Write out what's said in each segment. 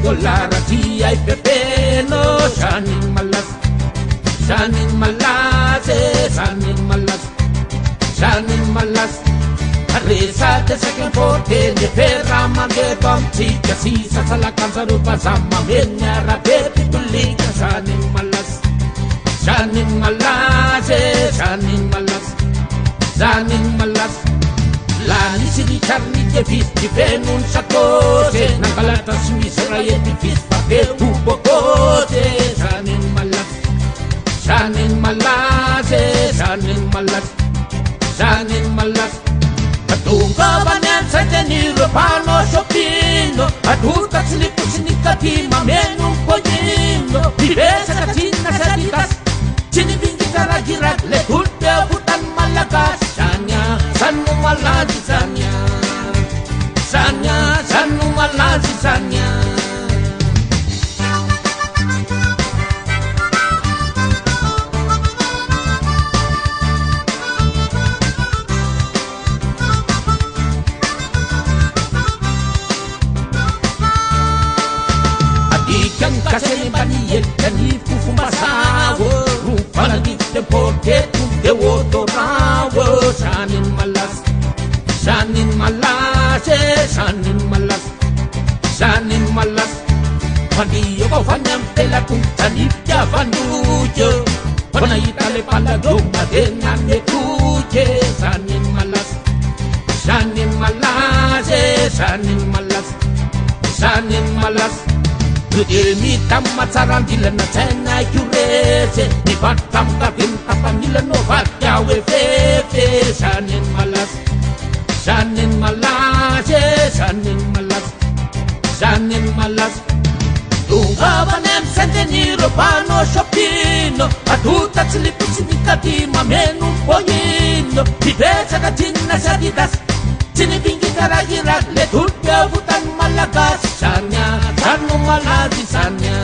dolara dia ipepeno sanin malas sanin malas Resa desa che porte ne ferra manghe tomtica sisa salakan sarupa sama menya rabe pitulika sanin malas Lani si ricarni che fisti penun sakose Nakalata sumisera ye tifis pape tubo kose Sanin malas Katunga banen sa teniro pano shopino Aduta silipu sinikati mamenung pojino Bibesa katina sa ditas Sinibingi karagirat lekulte butan malakas Sanu malazi sanya Adikan kaseni baniyel kani fufu masawo Rupala di temporte tu dewo dorawo Sanin malas Pandiyo ko fanyam tela kung tanip ya fanduyo Panayitale pala doma dengan ne kuche Sanin malas Ilmi tamat sarang dila na tena yurese Ni batam kapin tapan dila no vatyawe fefe Sanin malas Tunga banem senteniro pano shopino Aduta silipu sinikati mamenum poyino Bibesa katina sadidas Sinibingi karagirat letulya butan malakas Sanu malazi sanya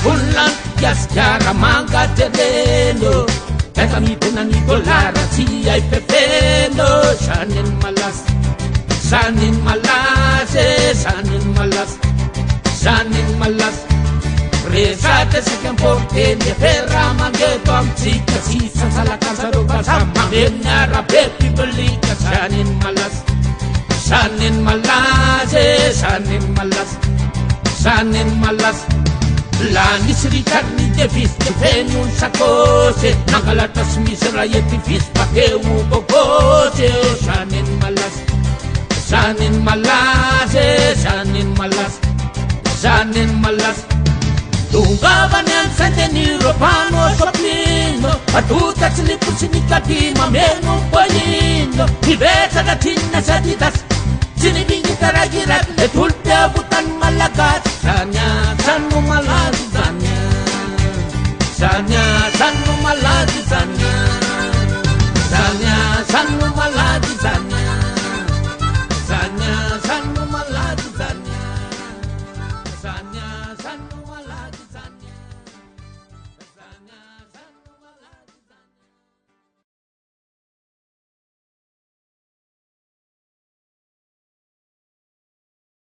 Bulan yaskara manga tereno Kaya mi tenani dolara siya ipepeno Sanin malas Resate sa kemporte ne ferra manghe tomtica Sisa salakan sarupa sama menya rabe pibelika Sanin malas Lani srikarni de fisti penun sakose Nakalatas misera ye tifis pake ugo kose Sanin malas Tunga banen senteniro pano soplino Aduta silipu sinikati mamenung poyino Bibesa katina saditas Sinibingi karagirat letulpe butan malakas Sanu malazi sanya